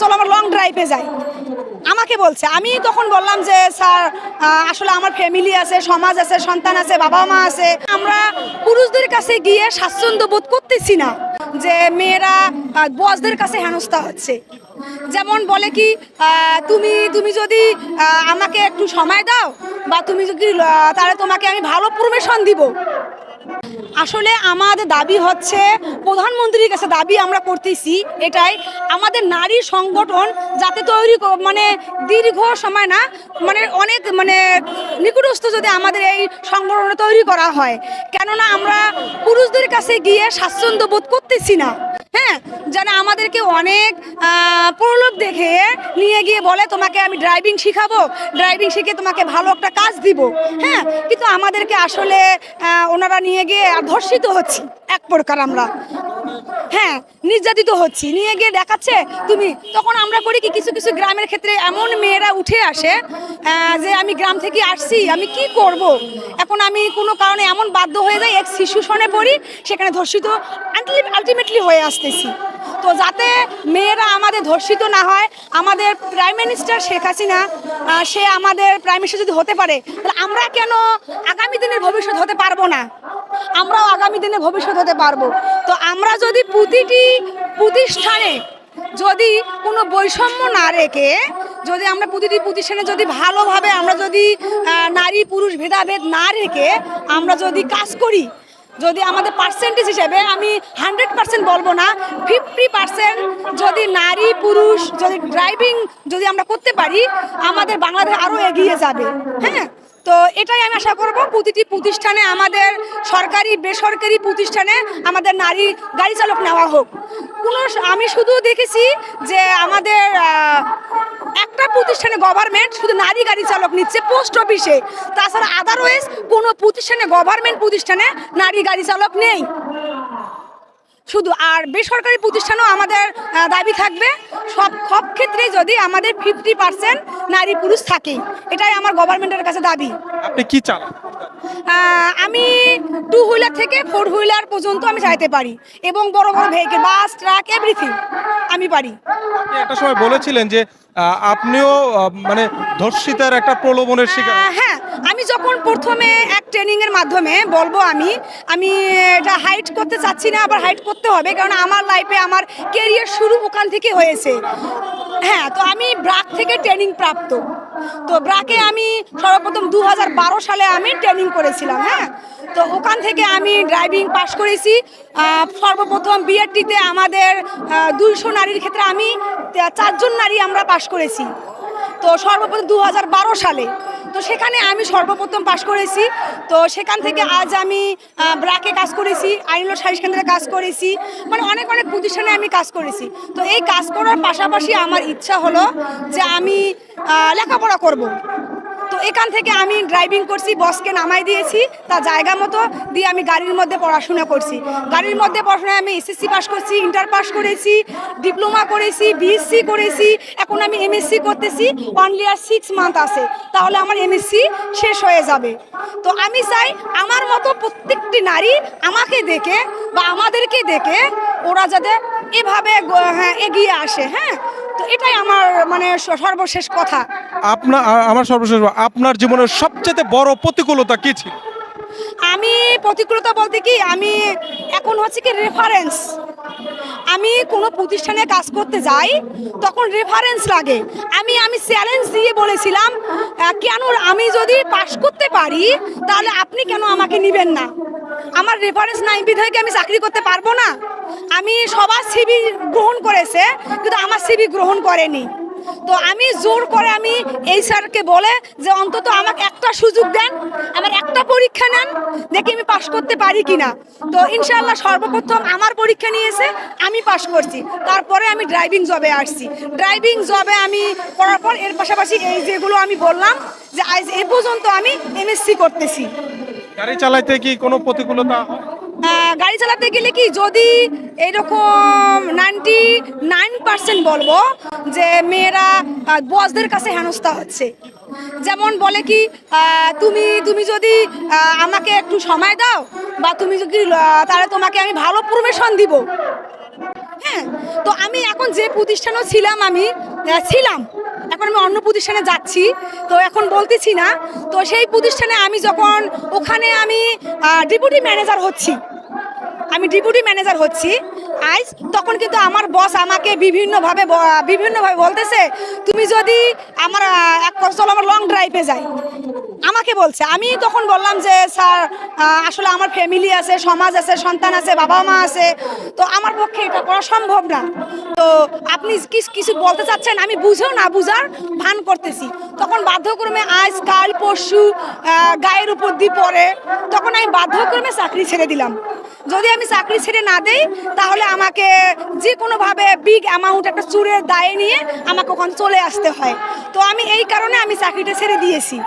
চলো আমরা লং ড্রাইভে যাই, আমাকে বলছে। আমি তখন বললাম যে স্যার আসলে আমার ফ্যামিলি আছে, সমাজ আছে, সন্তান আছে, বাবা মা আছে, আমরা পুরুষদের কাছে গিয়ে স্বাচ্ছন্দ্য বোধ করতেছি না যে মেয়েরা বসদের কাছে হেনস্থা হচ্ছে। যেমন বলে কি তুমি তুমি যদি আমাকে একটু সময় দাও বা তুমি যদি তাহলে তোমাকে আমি ভালো প্রমোশন দিব। আসলে আমাদের দাবি হচ্ছে, প্রধানমন্ত্রীর কাছে দাবি আমরা করতেছি এটাই, আমাদের নারী সংগঠন যাতে তৈরি মানে দীর্ঘ সময় না, মানে অনেক মানে নিকটস্থ যদি আমাদের এই সংগঠন তৈরি করা হয়, কেননা আমরা পুরুষদের কাছে গিয়ে স্বাচ্ছন্দ্য বোধ করতেছি না। হ্যাঁ, যেন আমাদেরকে অনেক প্রলোভ দেখে নিয়ে গিয়ে বলে তোমাকে আমি ড্রাইভিং শিখাবো, ড্রাইভিং শিখে তোমাকে ভালো একটা কাজ দিব। হ্যাঁ, কিন্তু আমাদেরকে আসলে ওনারা নিয়ে গিয়ে ধর্ষিত হচ্ছি এক প্রকার আমরা। হ্যাঁ, নির্যাতিত হচ্ছি, নিয়ে গিয়ে দেখাচ্ছে তুমি। তখন আমরা করি কি, কিছু কিছু গ্রামের ক্ষেত্রে এমন মেয়েরা উঠে আসে যে আমি গ্রাম থেকে আসছি, আমি কি করব, এখন আমি কোনো কারণে এমন বাধ্য হয়ে যাই, এক শিশু শনে পড়ি, সেখানে ধর্ষিত আলটিমেটলি হয়ে আসতেছি। তো যাতে মেয়েরা আমাদের ধর্ষিত না হয়, আমাদের প্রাইম মিনিস্টার শেখ হাসিনা সে আমাদের প্রাইম মিনিস্টার যদি হতে পারে, তাহলে আমরা কেন আগামী দিনের ভবিষ্যৎ হতে পারবো না? আমরাও আগামী দিনে ভবিষ্যৎ হতে পারবো। তো আমরা যদি প্রতিটি প্রতিষ্ঠানে যদি কোনো বৈষম্য না রেখে, যদি আমরা প্রতিটি প্রতিষ্ঠানে যদি ভালোভাবে আমরা যদি নারী পুরুষ ভেদাভেদ না রেখে আমরা যদি কাজ করি, যদি আমাদের পার্সেন্টেজ হিসেবে আমি 100% বলবো না, 50% যদি নারী পুরুষ যদি ড্রাইভিং যদি আমরা করতে পারি, আমাদের বাংলাদেশ আরও এগিয়ে যাবে। হ্যাঁ, তো এটাই আমি আশা করব, প্রতিটি প্রতিষ্ঠানে আমাদের সরকারি বেসরকারি প্রতিষ্ঠানে আমাদের নারী গাড়ি চালক নেওয়া হোক। আমি শুধু দেখেছি যে আমাদের একটা প্রতিষ্ঠানে গভর্নমেন্ট শুধু নারী গাড়ি চালক নিচ্ছে পোস্ট অফিসে, তাছাড়া আদারওয়াইজ কোনো প্রতিষ্ঠানে গভর্নমেন্ট প্রতিষ্ঠানে নারী গাড়ি চালক নেই শুধু। আর বেসরকারি প্রতিষ্ঠানেও আমাদের দাবি থাকবে সব ক্ষেত্রে যদি আমাদের 50% নারী পুরুষ থাকে, এটাই আমার গভর্নমেন্টের কাছে দাবি। আপনি কি চালান? আমি 2 হুইলার থেকে 4 হুইলার পর্যন্ত আমি চাইতে পারি, এবং বড় বড় ভেহিকেল, বাস, ট্রাক, এভরিথিং আমি পারি। আপনি একটা সময় বলেছিলেন যে আপনিও মানে ধর্ষিতার একটা প্রলোভনের শিকার। হ্যাঁ, আমি যখন প্রথমে এক ট্রেনিংয়ের মাধ্যমে বলবো, আমি এটা হাইট করতে চাচ্ছি না, আবার হাইট করতে হবে, কারণ আমার লাইফে আমার কেরিয়ার শুরু ওখান থেকে হয়েছে। হ্যাঁ, তো আমি ব্রাক থেকে ট্রেনিং প্রাপ্ত। তো ব্রাকে আমি সর্বপ্রথম 2012 সালে আমি ট্রেনিং করেছিলাম। হ্যাঁ, তো ওখান থেকে আমি ড্রাইভিং পাশ করেছি। সর্বপ্রথম বিআরটিতে আমাদের 200 নারীর ক্ষেত্রে আমি 4 জন নারী আমরা পাশ করেছি। তো সর্বপ্রথম 2012 সালে, তো সেখানে আমি সর্বপ্রথম পাশ করেছি। তো সেখান থেকে আজ আমি ব্রাকে কাজ করেছি, আইনল সালিশ কেন্দ্রে কাজ করেছি, মানে অনেক অনেক প্রতিষ্ঠানে আমি কাজ করেছি। তো এই কাজ করার পাশাপাশি আমার ইচ্ছা হলো যে আমি লেখাপড়া করব। তো এখান থেকে আমি ড্রাইভিং করছি, বসকে নামাই দিয়েছি তার জায়গা মতো দিয়ে, আমি গাড়ির মধ্যে পড়াশোনা করছি। গাড়ির মধ্যে পড়াশোনায় আমি এসএসসি পাস করছি, ইন্টার পাস করেছি, ডিপ্লোমা করেছি, বিএসসি করেছি, এখন আমি এমএসসি করতেছি। অনলি আর 6 মান্থ আছে, তাহলে আমার এমএসসি শেষ হয়ে যাবে। তো আমি চাই আমার মতো প্রত্যেকটি নারী আমাকে দেখে বা আমাদেরকে দেখে ওরা যাতে এভাবে এগিয়ে আসে। হ্যাঁ, তো এটাই আমার মানে সর্বশেষ কথা। আমার সর্বশেষ, আপনার জীবনের সবচেয়ে বড় প্রতিকূলতা কি ছিল? আমি প্রতিকূলতা বলতে কি, আমি এখন হচ্ছে কি রেফারেন্স, আমি কোনো প্রতিষ্ঠানে কাজ করতে যাই তখন রেফারেন্স লাগে। আমি চ্যালেঞ্জ দিয়ে বলেছিলাম, কেন আমি যদি পাশ করতে পারি তাহলে আপনি কেন আমাকে নেবেন না? আমার রেফারেন্স নাই বিধায় কি আমি চাকরি করতে পারবো না? আমি সবার সিভি গ্রহণ করেছে, কিন্তু আমার সিভি গ্রহণ করেনি। তো আমি জোর করে আমি এই স্যারকে বলে যে অন্তত আমাকে একটা সুযোগ দেন, আমার একটা পরীক্ষা নেন, দেখি আমি পাশ করতে পারি কিনা। তো ইনশাআল্লাহ সর্বপ্রথম আমার পরীক্ষা নিয়েছে, আমি পাশ করছি। তারপরে আমি ড্রাইভিং জবে আসছি। ড্রাইভিং জবে আমি করার পর এর পাশাপাশি এই যেগুলো আমি বললাম যে আজ এ পর্যন্ত আমি এমএসসি করতেছি। গাড়ি চালাইতে কি কোনো প্রতিকূলতা? গাড়ি চালাতে গেলে কি, যদি এরকম 99% বলবো যে মেয়েরা বসদের কাছে হেনস্থা হচ্ছে। যেমন বলে কি তুমি তুমি যদি আমাকে একটু সময় দাও বা তুমি যদি তাহলে তোমাকে আমি ভালো প্রমোশন দিব। হ্যাঁ, তো আমি এখন যে প্রতিষ্ঠানেও ছিলাম ছিলাম, এখন আমি অন্য প্রতিষ্ঠানে যাচ্ছি, তো এখন বলতেছি না। তো সেই প্রতিষ্ঠানে আমি যখন ওখানে আমি ডেপুটি ম্যানেজার হচ্ছি, আজ তখন কিন্তু আমার বস আমাকে বিভিন্নভাবে বলতেছে, তুমি যদি আমার চলো আমার লং ড্রাইভে যাই, আমাকে বলছে। আমি তখন বললাম যে স্যার আসলে আমার ফ্যামিলি আছে, সমাজ আছে, সন্তান আছে, বাবা মা আছে, তো আমার পক্ষে এটা করা সম্ভব না। তো আপনি কিছু বলতে চাচ্ছেন, আমি বুঝেও না বুঝার ভান করতেছি। তখন বাধ্যক্রমে আজ কাল পরশু গায়ের উপর দিয়ে পড়ে, তখন আমি বাধ্যক্রমে চাকরি ছেড়ে দিলাম। যদি আমি চাকরি ছেড়ে না দেই তাহলে আমাকে যে কোনোভাবে বিগ অ্যামাউন্ট একটা চুরের দায়ে নিয়ে আমাকে ওখানে চলে আসতে হয়। তো আমি এই কারণে আমি চাকরিটা ছেড়ে দিয়েছি।